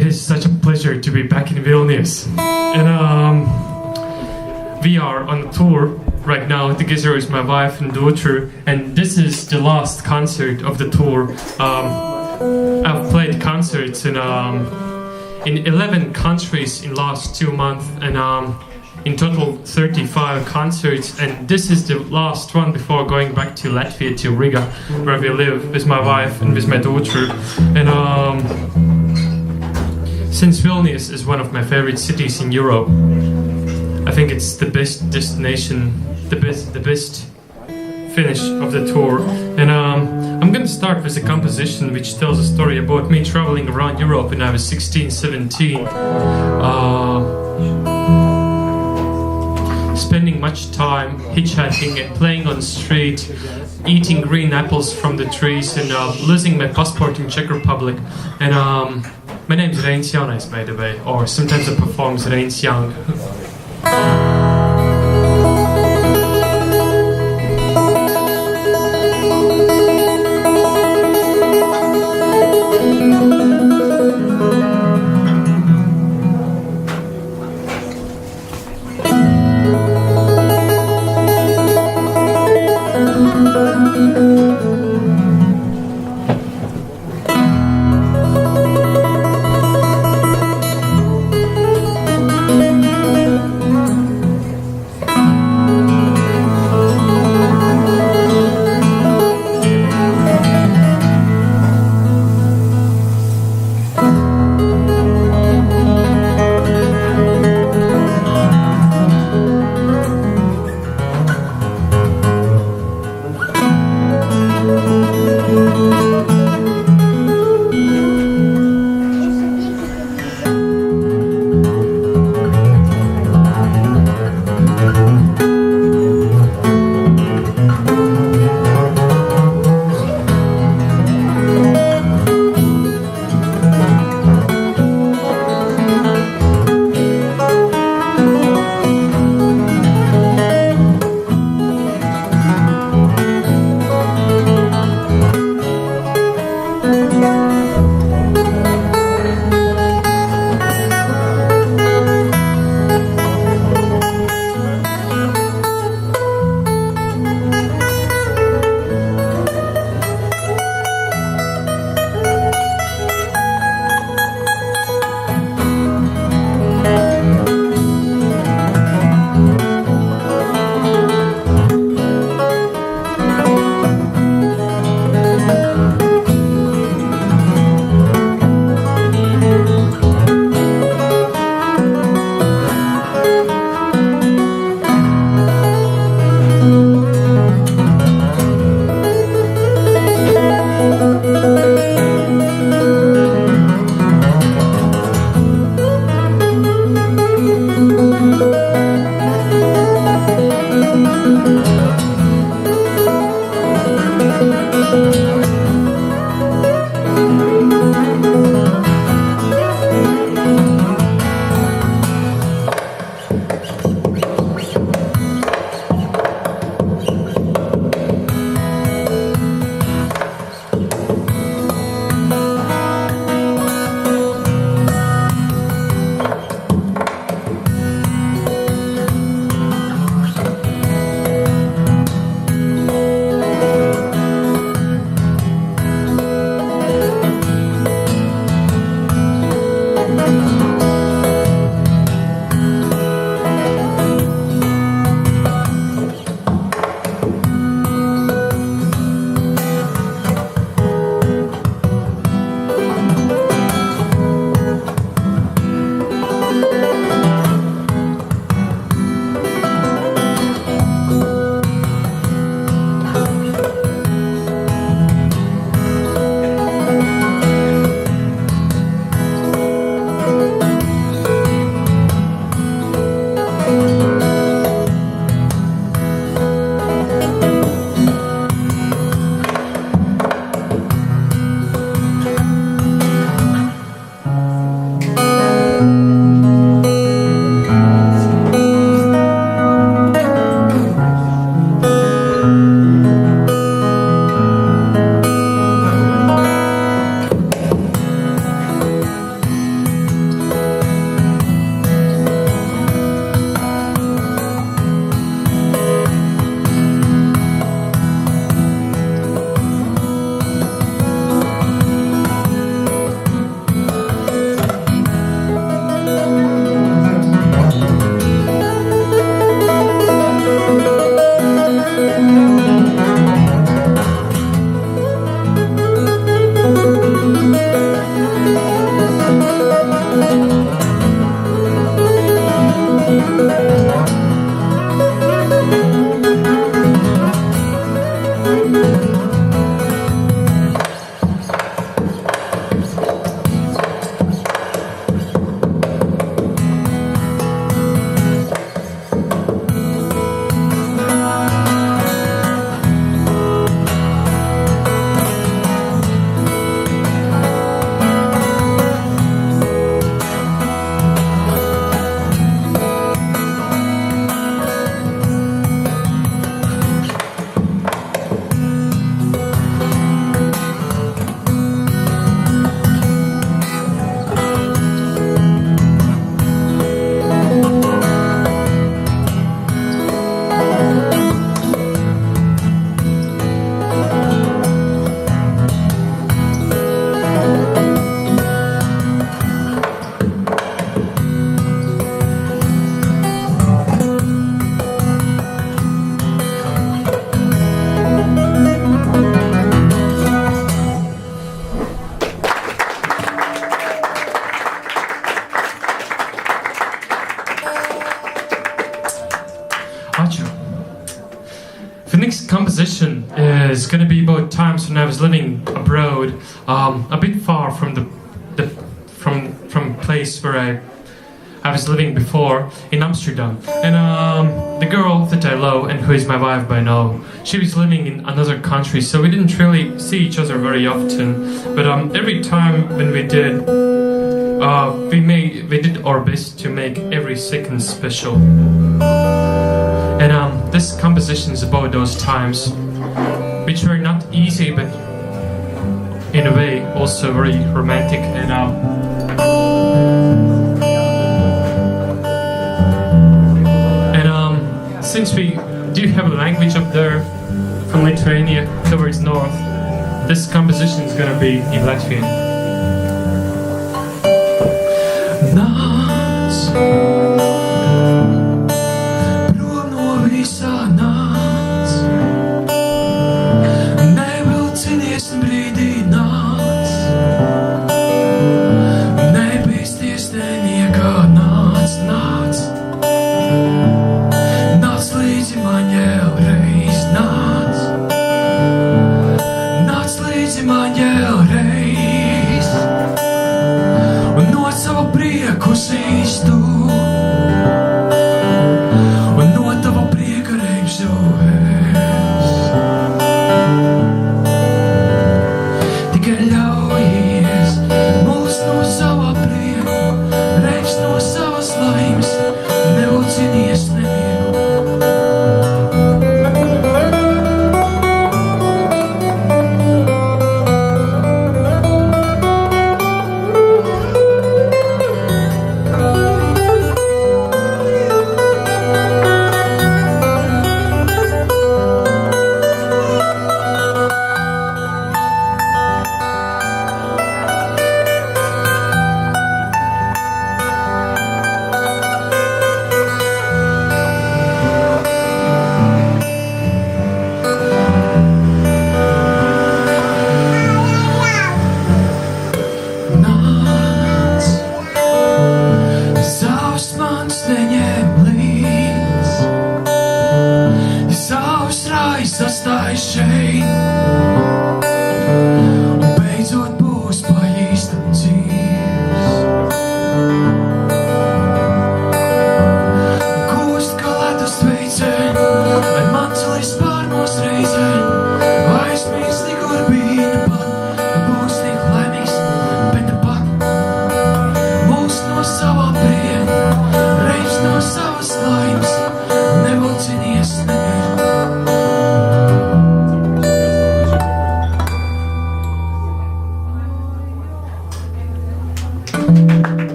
It is such a pleasure to be back in Vilnius. And we are on a tour right now together with my wife and daughter, and this is the last concert of the tour. I've played concerts in 11 countries in last 2 months, and in total 35 concerts, and this is the last one before going back to Latvia, to Riga, where we live with my wife and with my daughter. And since Vilnius is one of my favorite cities in Europe, I think it's the best destination, the best finish of the tour. And I'm gonna start with a composition which tells a story about me traveling around Europe when I was 16, 17. Spending much time hitchhiking and playing on the street, eating green apples from the trees, and losing my passport in Czech Republic. And my name is REINIS, by the way, or sometimes I perform as Reins Young. It's gonna be about times when I was living abroad, a bit far from from place where I was living before in Amsterdam. And the girl that I love and who is my wife by now, she was living in another country, so we didn't really see each other very often. But every time when we did, we did our best to make every second special. And this composition is about those times, which were not easy, but in a way also very romantic. And since we do have a language up there from Lithuania towards north, this composition is gonna be in Latvian.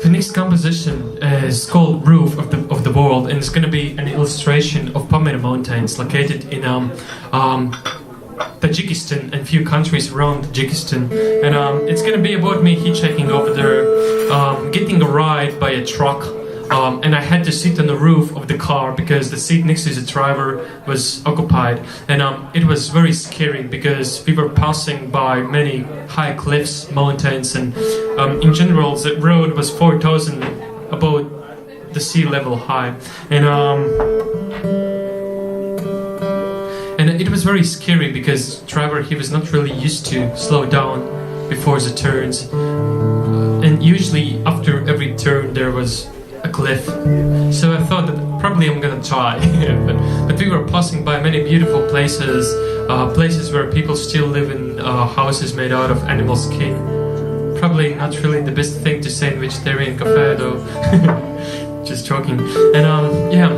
The next composition is called Roof of the World, and it's going to be an illustration of Pamir Mountains located in Tajikistan and a few countries around Tajikistan. And it's going to be about me hitchhiking over there, getting a ride by a truck. And I had to sit on the roof of the car because the seat next to the driver was occupied. And it was very scary because we were passing by many high cliffs, mountains, and in general the road was 4,000 above the sea level high. And it was very scary because the driver, he was not really used to slow down before the turns. And usually after every turn there was a cliff, so I thought that probably I'm gonna try. but we were passing by many beautiful places, places where people still live in houses made out of animal skin. Probably not really the best thing to say in vegetarian cafe though. Just joking. And yeah,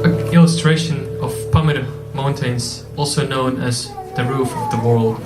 an illustration of Pamir Mountains, also known as the roof of the world.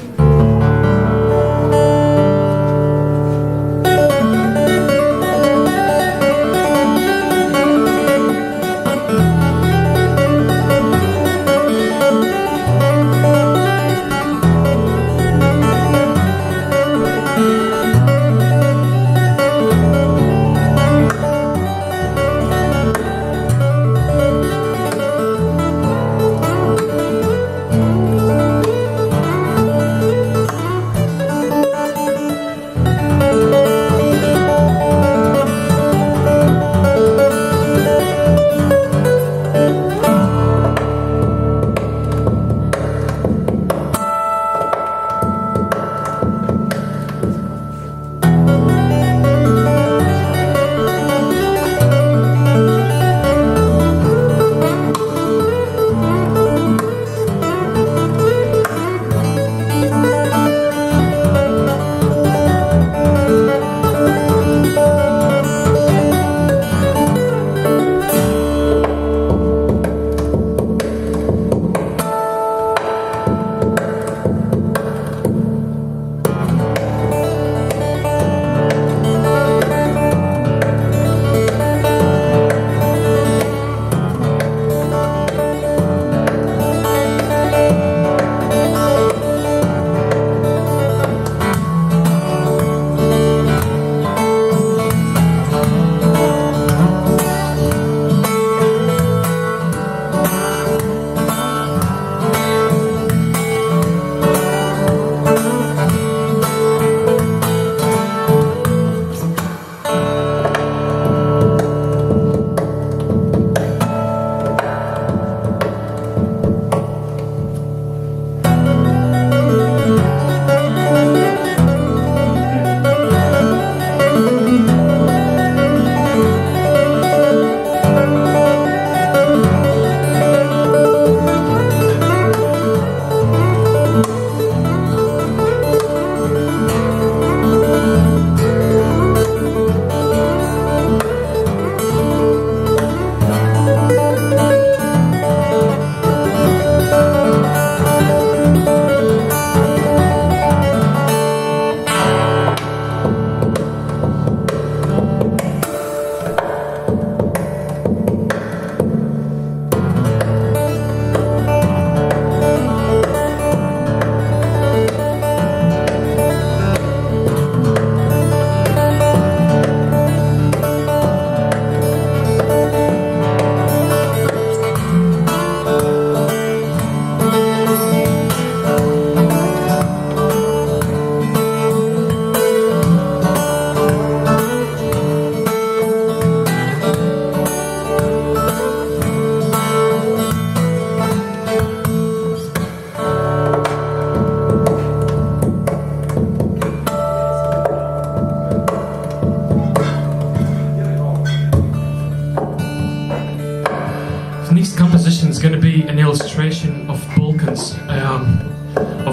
composition is going to be an illustration of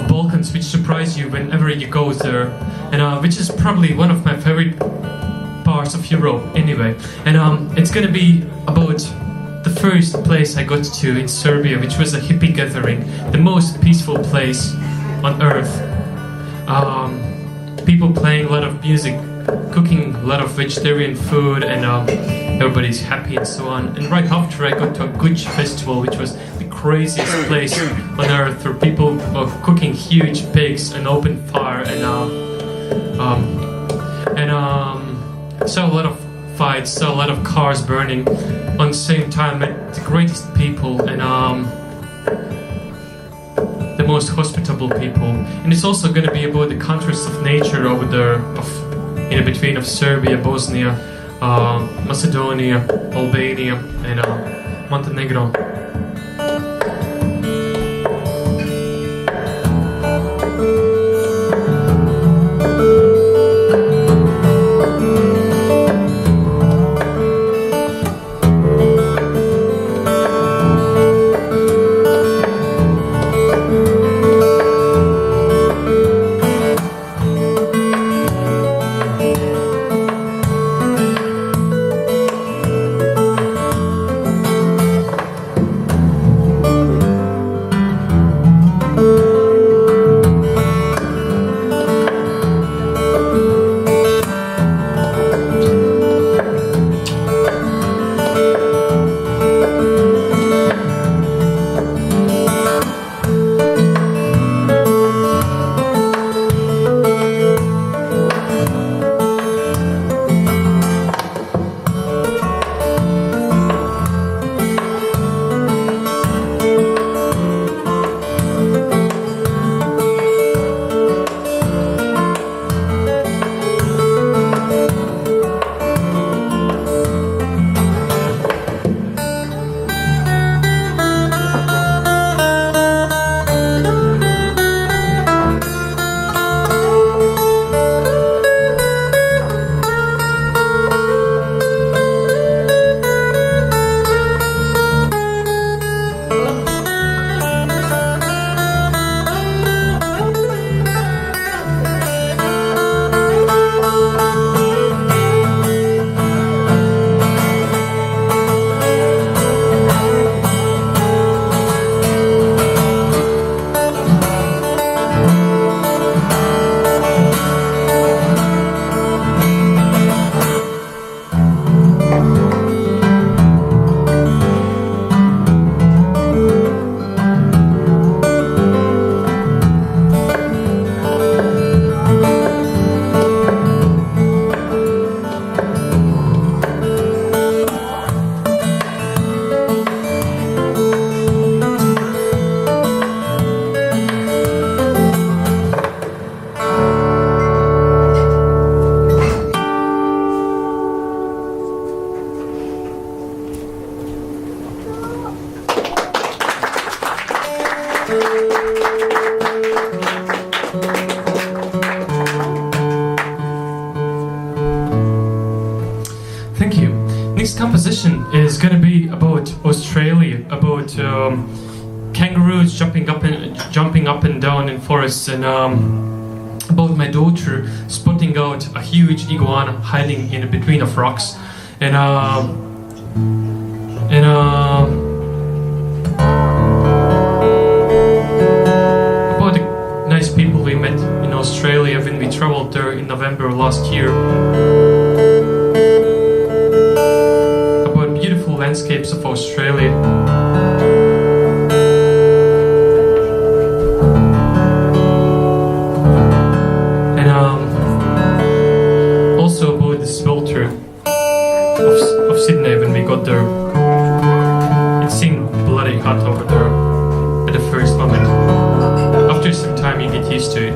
Balkans which surprise you whenever you go there, and which is probably one of my favorite parts of Europe anyway. And it's going to be about the first place I got to in Serbia, which was a hippie gathering, the most peaceful place on earth. People playing a lot of music, cooking a lot of vegetarian food, and everybody's happy and so on. And right after I got to a Guj festival, which was the craziest place on earth, where people are cooking huge pigs and open fire, and saw a lot of fights, saw a lot of cars burning. On the same time, met the greatest people and the most hospitable people. And it's also going to be about the contrast of nature over there, in between of Serbia, Bosnia, Macedonia, Albania, and Montenegro. Thank you. Next composition is going to be about Australia, about kangaroos jumping up and down in forests, and about my daughter spotting out a huge iguana hiding in between of rocks, and about the nice people we met in Australia when we traveled there in November last year. About beautiful landscapes of Australia. And also about the swelter of Sydney when we got there. It seemed bloody hot over there at the first moment. After some time you get used to it.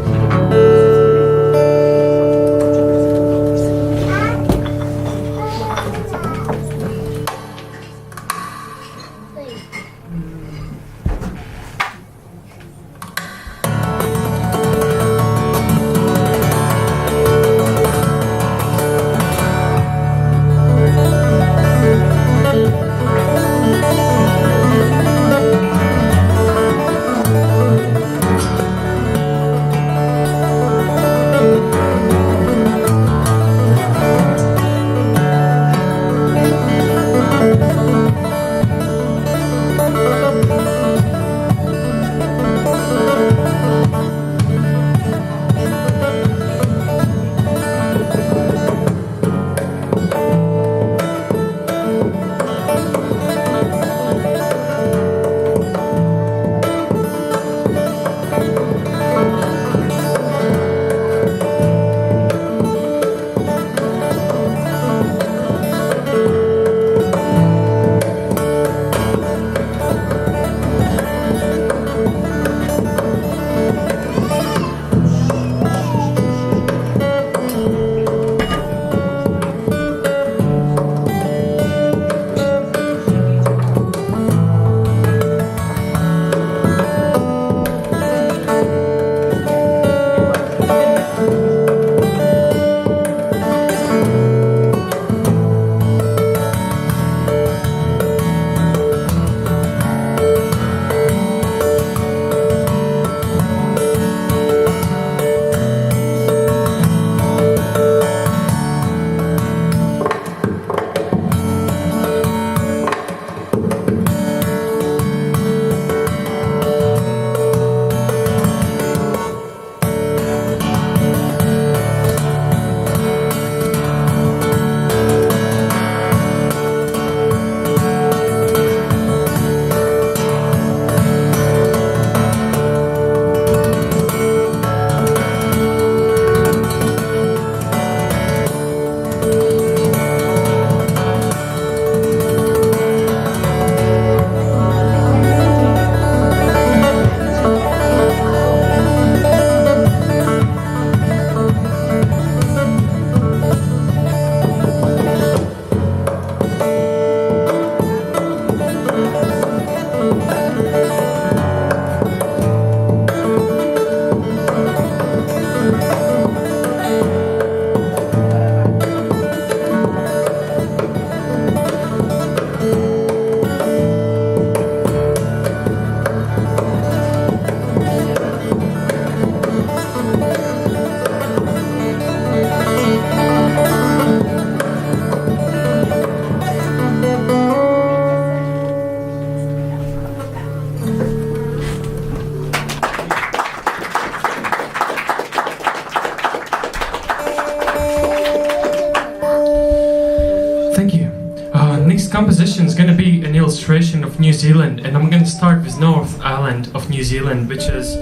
Next composition is going to be an illustration of New Zealand, and I'm going to start with North Island of New Zealand, which is,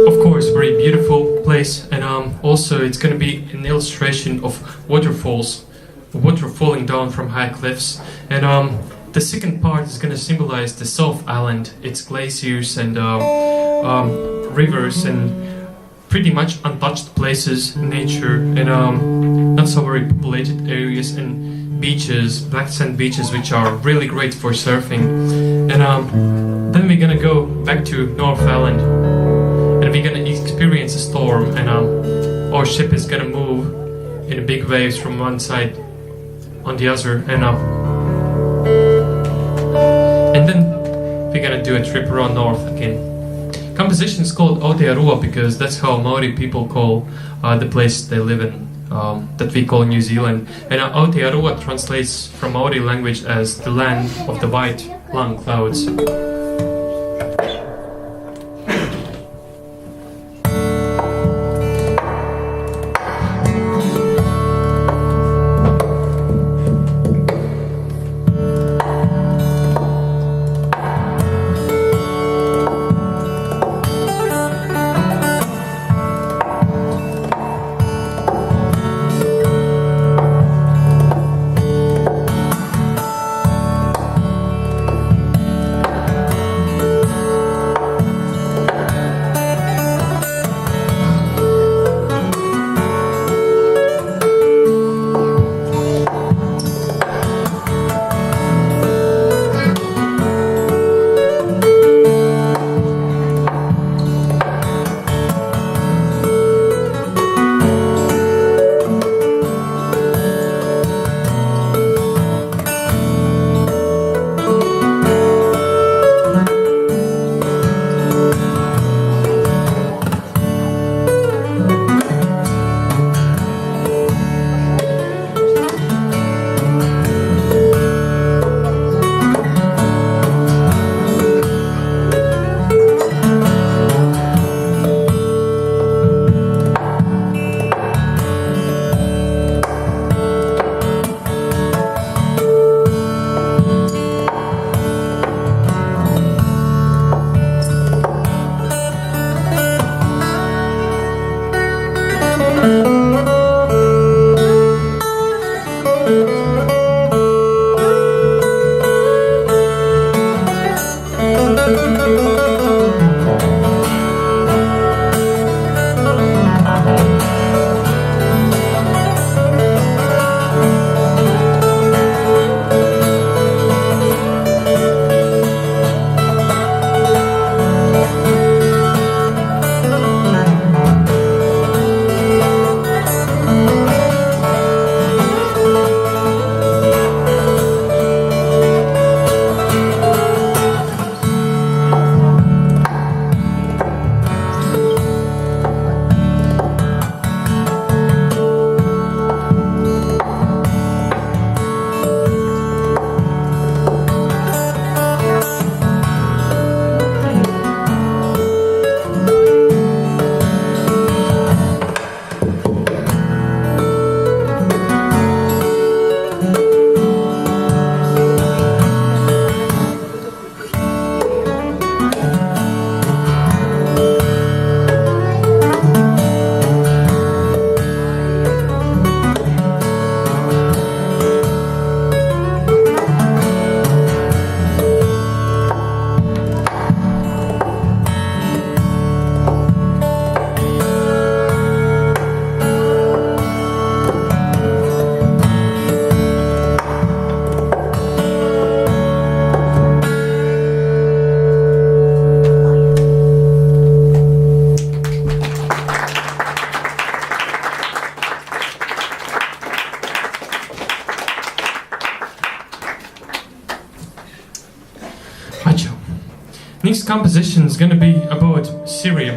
of course, very beautiful place, and also it's going to be an illustration of waterfalls, water falling down from high cliffs, and the second part is going to symbolize the South Island, its glaciers and rivers and pretty much untouched places, nature, and not so very populated areas, and beaches, black sand beaches, which are really great for surfing. And then we're gonna go back to North Island, and we're gonna experience a storm, and our ship is gonna move in big waves from one side on the other, and then we're gonna do a trip around north again. Composition is called Aotearoa because that's how Maori people call the place they live in, that we call New Zealand. And Aotearoa translates from Maori language as the land of the white long clouds. Next composition is gonna be about Syria.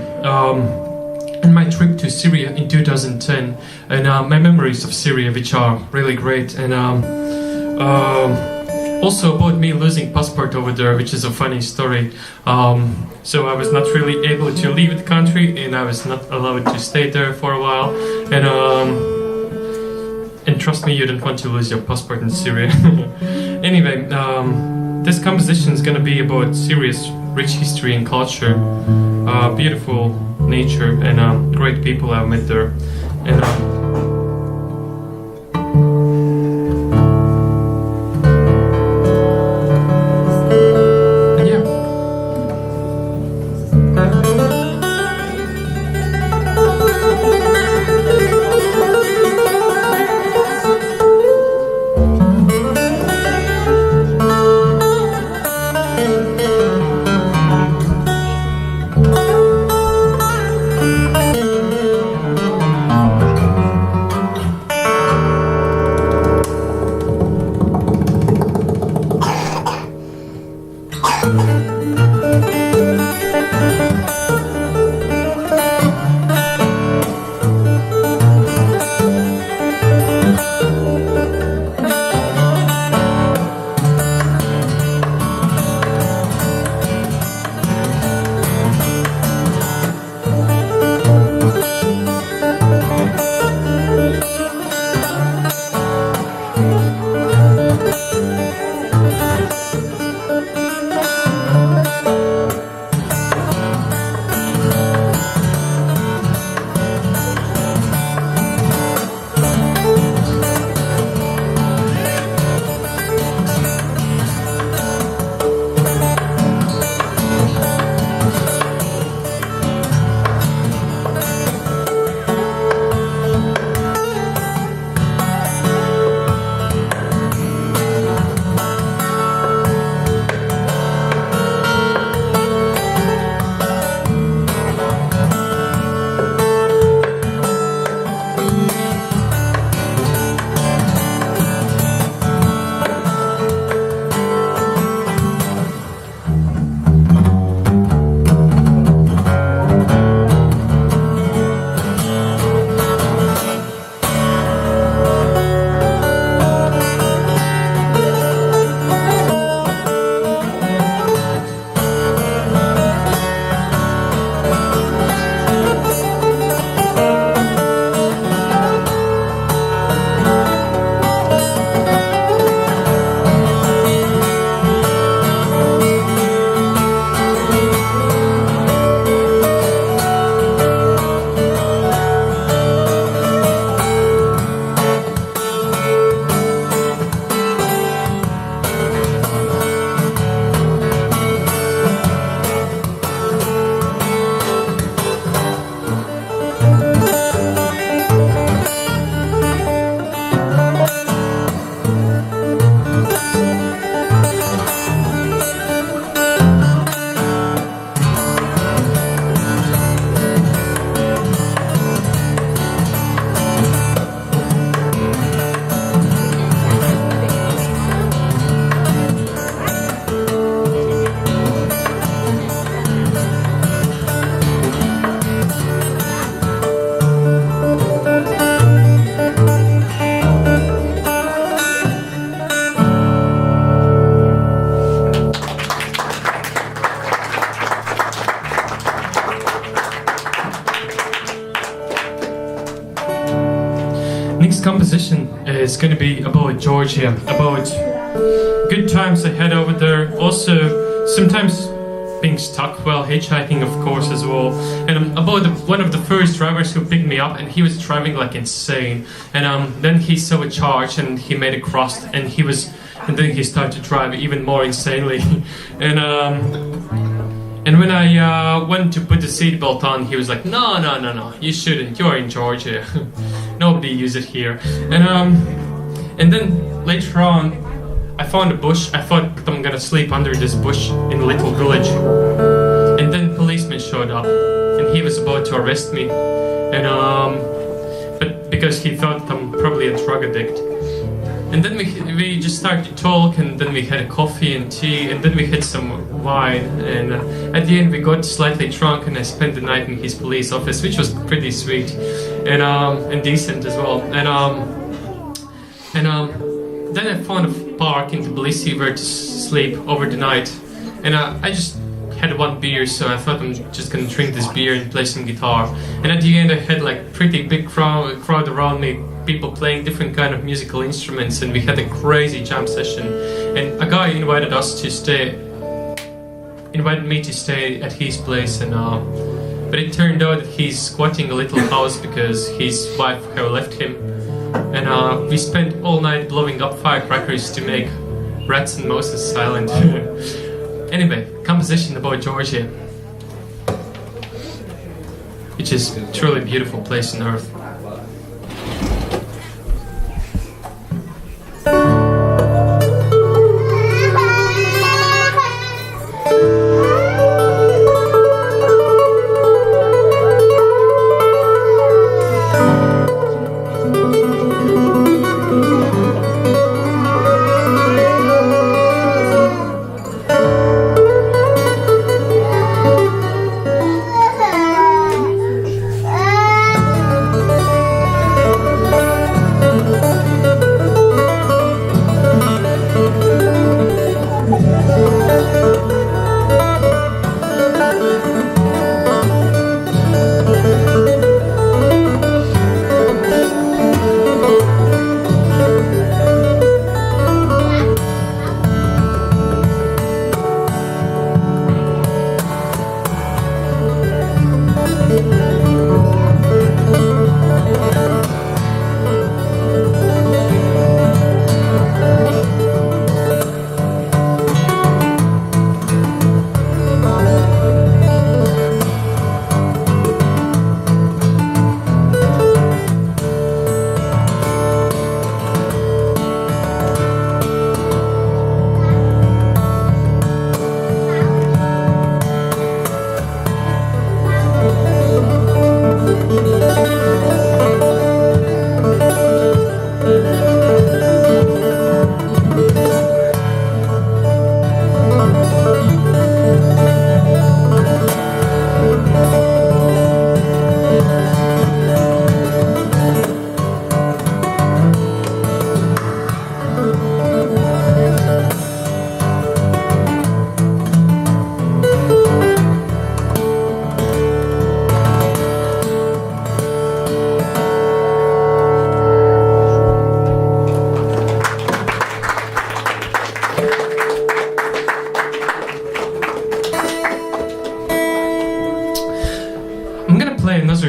And my trip to Syria in 2010, and my memories of Syria, which are really great, and also about me losing passport over there, which is a funny story. So I was not really able to leave the country, and I was not allowed to stay there for a while. And trust me, you don't want to lose your passport in Syria. Anyway, this composition is gonna be about Syria's rich history and culture, beautiful nature, and great people I've met there. And yeah. Next composition is going to be about Georgia, about good times I had over there. Also, sometimes being stuck while hitchhiking, of course, as well. And about one of the first drivers who picked me up, and he was driving like insane. And then he saw a charge, and he made a cross, and then he started to drive even more insanely. And when I went to put the seatbelt on, he was like, no, you shouldn't, you're in Georgia. Nobody uses it here. And then later on, I found a bush. I thought I'm gonna sleep under this bush in a little village. And then policeman showed up, and he was about to arrest me. And but because he thought I'm probably a drug addict. And then we just started to talk, and then we had a coffee and tea, and then we had some wine, and at the end we got slightly drunk, and I spent the night in his police office, which was pretty sweet, and decent as well. Then I found a park in Tbilisi where to sleep over the night, and I just had one beer, so I thought I'm just gonna drink this beer and play some guitar. And at the end I had like pretty big crowd around me, people playing different kind of musical instruments, and we had a crazy jam session. And a guy invited me to stay at his place, and but it turned out that he's squatting a little house because his wife had left him. And we spent all night blowing up firecrackers to make rats and mouses silent. Anyway, composition about Georgia, which is a truly beautiful place on earth.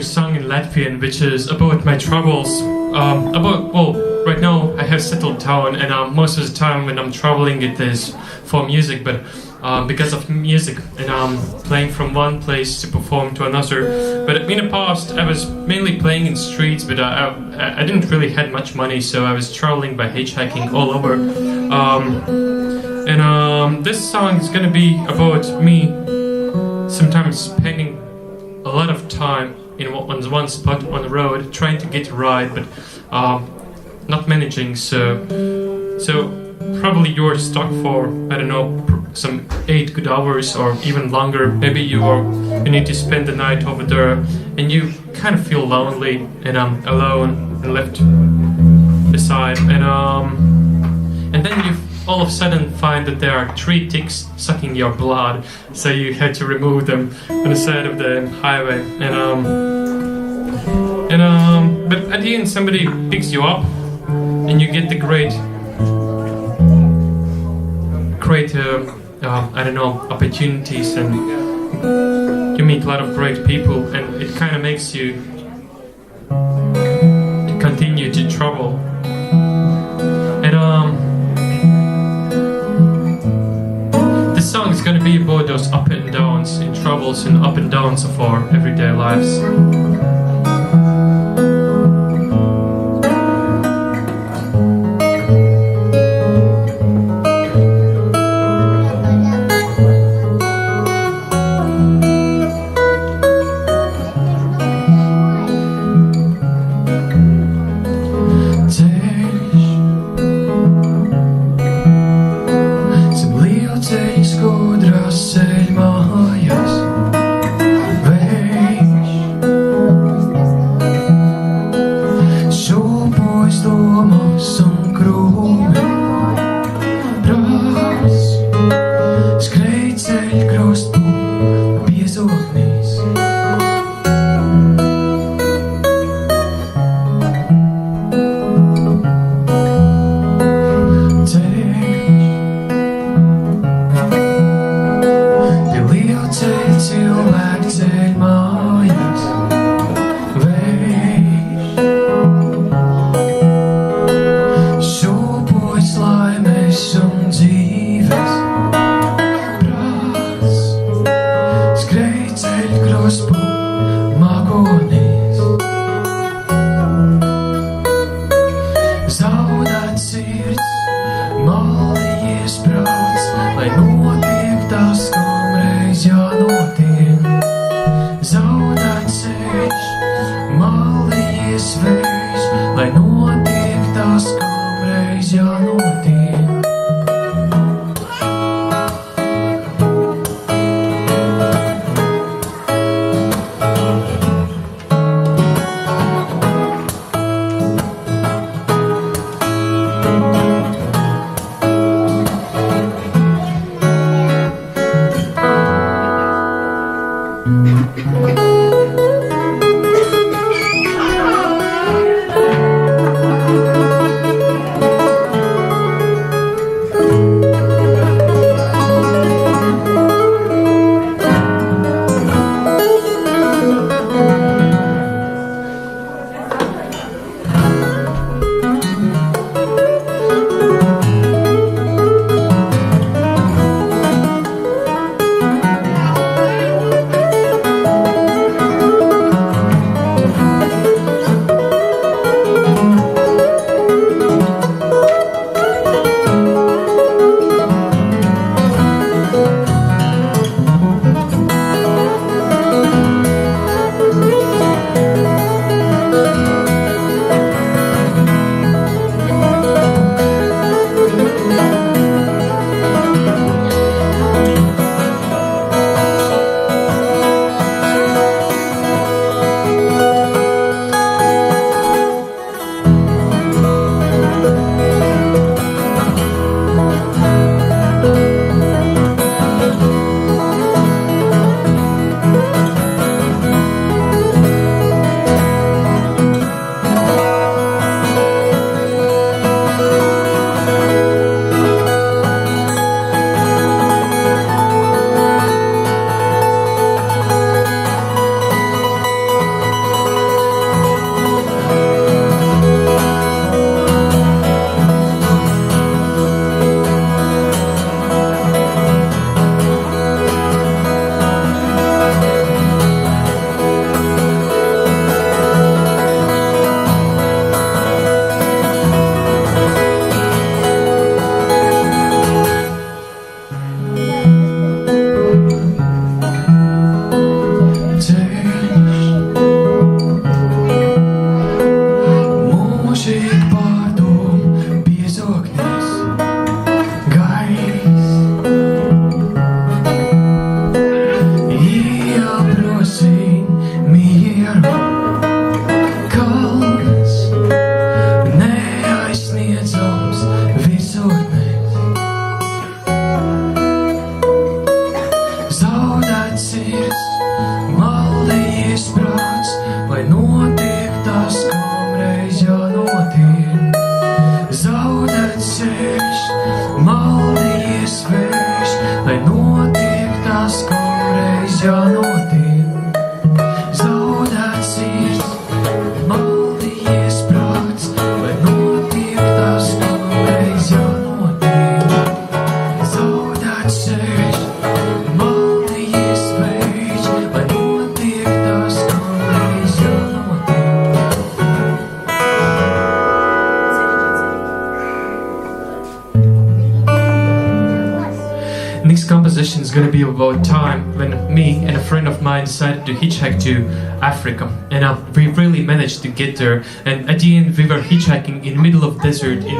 Song in Latvian, which is about my travels. Right now I have settled down, and most of the time when I'm traveling it is for music, but because of music, and I'm playing from one place to perform to another. But in the past I was mainly playing in streets, but I didn't really had much money, so I was traveling by hitchhiking all over. This song is gonna be about me sometimes spending a lot of time on one spot on the road, trying to get a ride, but not managing. So probably you're stuck for, I don't know, some 8 good hours or even longer. Maybe you need to spend the night over there, and you kind of feel lonely and alone and left beside. And then you all of a sudden find that there are 3 ticks sucking your blood, so you had to remove them on the side of the highway. But at the end somebody picks you up, and you get the great I don't know, opportunities, and you meet a lot of great people, and it kind of makes you continue to travel. This song is going to be about those up and downs in troubles and up and downs of our everyday lives. ceļmājas vējš šūpojas domas un krūmi prās skrēj ceļkrostu piezoknīs. Cilvēku ceļmājas vējš šūpojas laimes un dzīves prāts skrēj ceļkrospu magonīs. Zaudēt sirds, malījies prāts, lai notiek tas, kam reiz jānotiek. Zaudēt ceļš, malījies vējš, lai notiek tas, kam reiz jānotiek. Next composition is going to be about time when me and a friend of mine decided to hitchhike to Africa, and we really managed to get there. And at the end, we were hitchhiking in the middle of desert in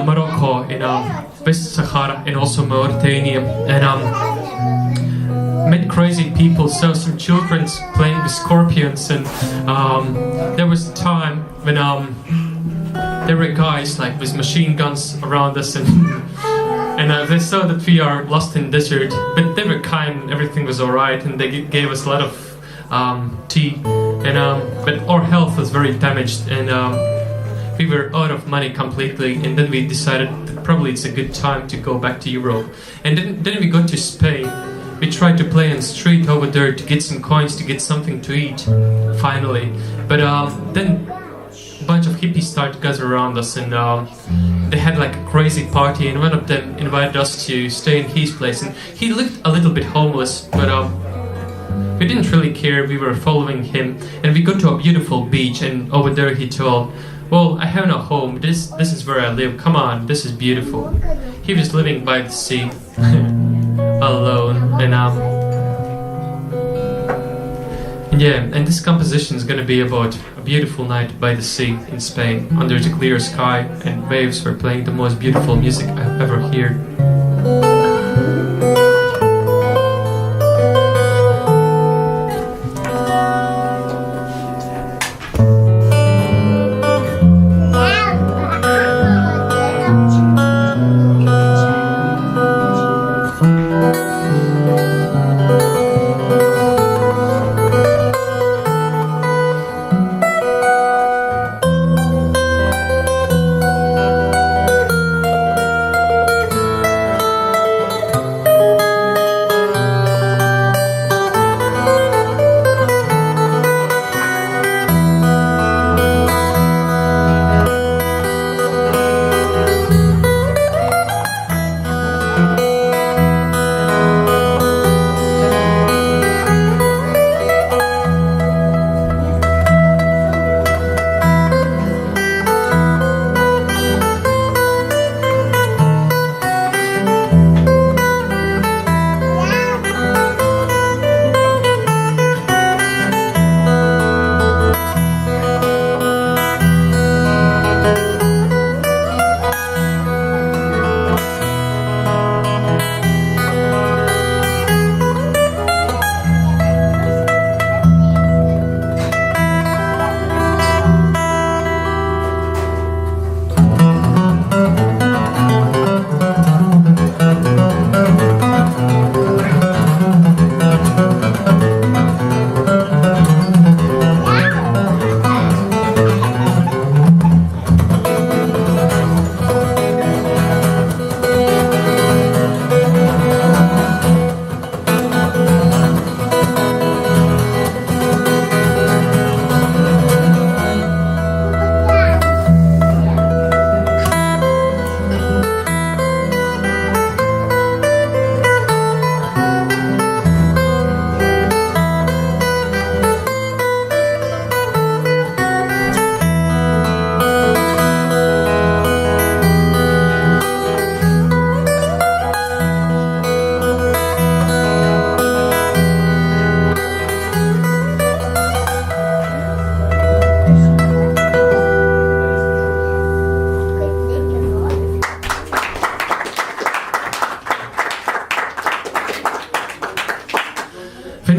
Morocco, West Sahara and also Mauritania. And met crazy people, saw some children playing with scorpions, and there was a time when there were guys like with machine guns around us, and they saw that we are lost in desert, but they were kind, everything was alright, and they gave us a lot of tea, and but our health was very damaged, and we were out of money completely, and then we decided that probably it's a good time to go back to Europe. And then we got to Spain. We tried to play on the street over there to get some coins, to get something to eat, finally. But then a bunch of hippies started to gather around us, and they had like a crazy party, and one of them invited us to stay in his place. And he looked a little bit homeless, but we didn't really care. We were following him, and we got to a beautiful beach, and over there he told, "Well, I have no home. This is where I live. Come on, this is beautiful." He was living by the sea, alone, and yeah. And this composition is gonna be about a beautiful night by the sea in Spain, under the clear sky, and waves were playing the most beautiful music I've ever heard.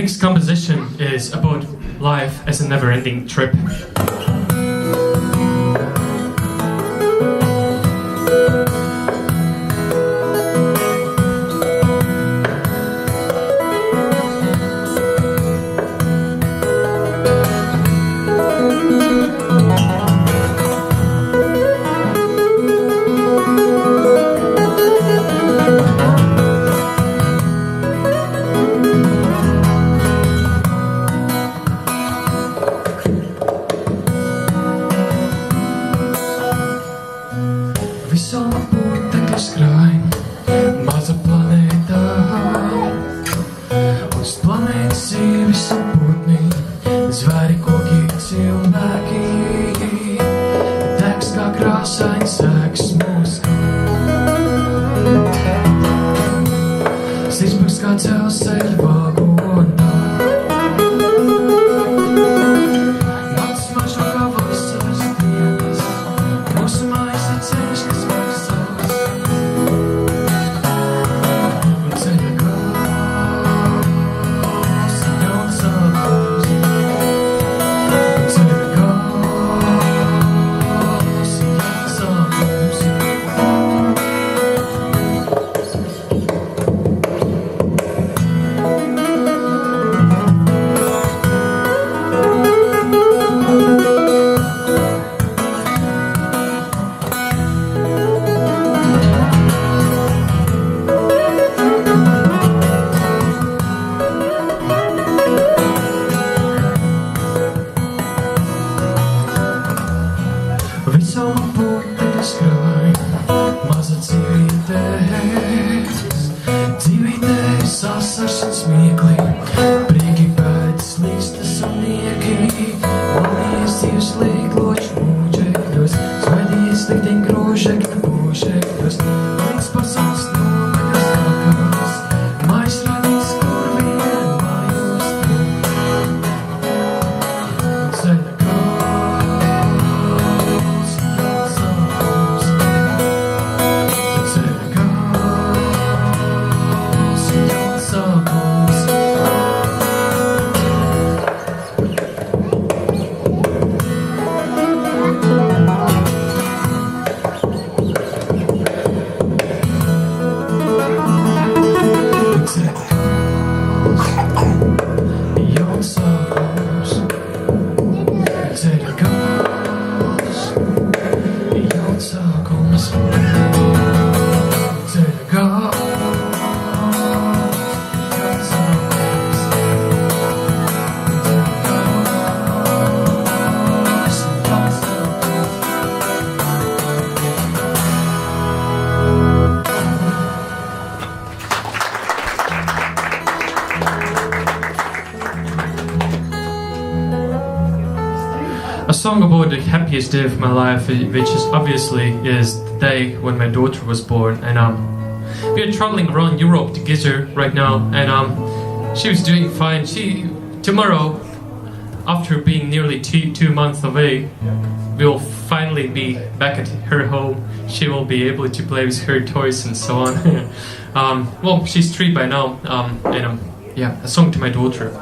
Next composition is about life as a never-ending trip. Dzīvītē sasars un smieklī, prieki pēc līstas un nieki. Valdies dzīves līkloču mūģekļos, svaidījies liktiņ grožekļu būžekļos. Līdz pasaules nomeļas vakars, mājas radīs, kur vien mājos ceļa gals, sākums. Ceļa gals, sākums. A song about the happiest day of my life, which is obviously is the day when my daughter was born, and we are traveling around Europe together right now, and she was doing fine. She tomorrow, after being nearly two months away, will finally be back at her home. She will be able to play with her toys and so on. Well, she's 3 by now, and yeah, a song to my daughter.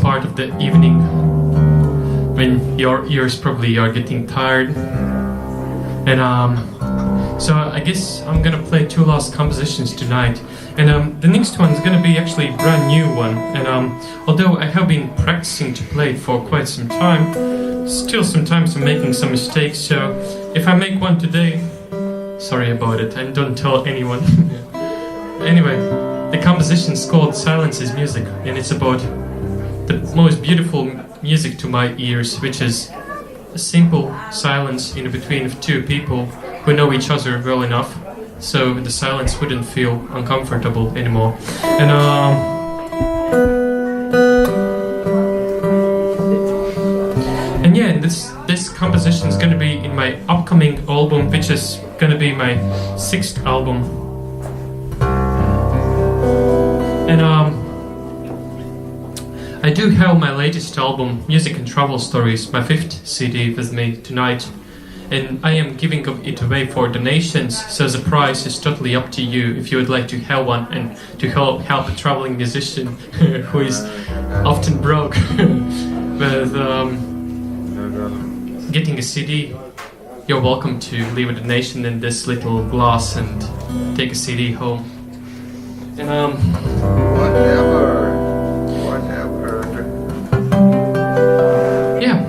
part of the evening when your ears probably are getting tired. And so I guess I'm gonna play two last compositions tonight. And the next one's gonna be actually a brand new one. And although I have been practicing to play it for quite some time, still sometimes I'm making some mistakes. So if I make one today, sorry about it, and don't tell anyone. Anyway, the composition's called Silence is Music, and it's about the most beautiful music to my ears, which is a simple silence in between of two people who know each other well enough, so the silence wouldn't feel uncomfortable anymore. And yeah, this composition is gonna be in my upcoming album, which is gonna be my 6th album. And I do have my latest album, Music and Travel Stories, my 5th CD, with me tonight. And I am giving it away for donations, so the price is totally up to you if you would like to have one and to help a traveling musician who is often broke with getting a CD. You're welcome to leave a donation in this little glass and take a CD home. And Whatever. Yeah.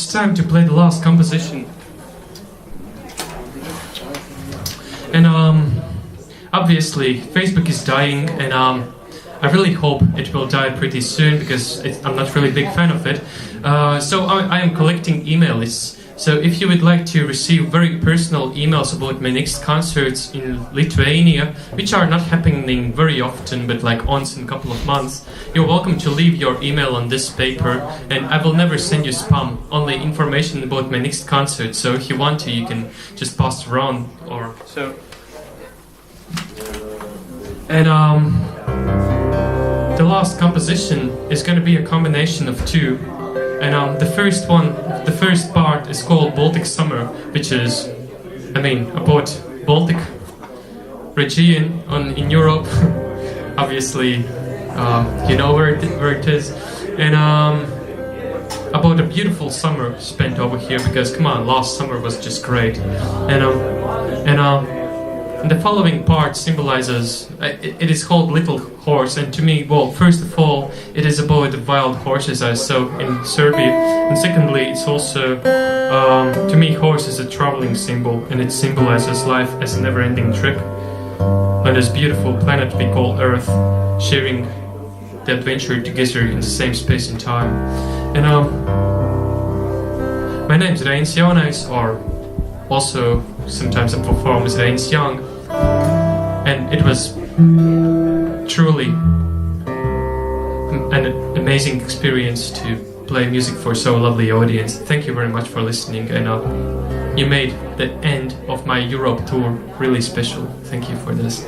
it's time to play the last composition. And obviously, Facebook is dying, and I really hope it will die pretty soon because I'm not really a big fan of it. So I am collecting email lists. So if you would like to receive very personal emails about my next concerts in Lithuania, which are not happening very often, but like once in a couple of months, you're welcome to leave your email on this paper, and I will never send you spam, only information about my next concert. So if you want to, you can just pass it around or so. And the last composition is going to be a combination of two. And the first part is called Baltic Summer, which is, about Baltic region in Europe. Obviously, you know where it is. And about a beautiful summer spent over here, because come on, last summer was just great. And the following part symbolizes, it is called Little Horse, and to me, well, first of all, it is about the wild horses I saw in Serbia, and secondly, it's also, to me, horse is a traveling symbol, and it symbolizes life as a never-ending trip on this beautiful planet we call Earth, sharing the adventure together in the same space and time. And my name is REINIS, or also sometimes I perform as REINIS Young, and it was truly an amazing experience to play music for so lovely audience. Thank you very much for listening, and you made the end of my Europe tour really special. Thank you for this.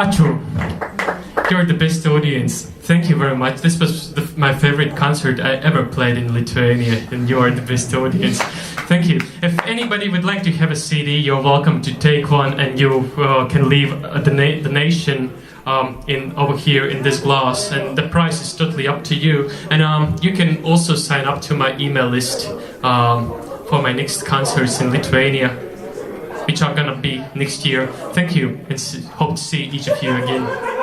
Achu, you're the best audience. Thank you very much. This was my favorite concert I ever played in Lithuania, and you are the best audience. Thank you. If anybody would like to have a CD, you're welcome to take one, and you can leave a donation in over here in this glass, and the price is totally up to you. And you can also sign up to my email list for my next concerts in Lithuania, which are gonna be next year. Thank you, and hope to see each of you again.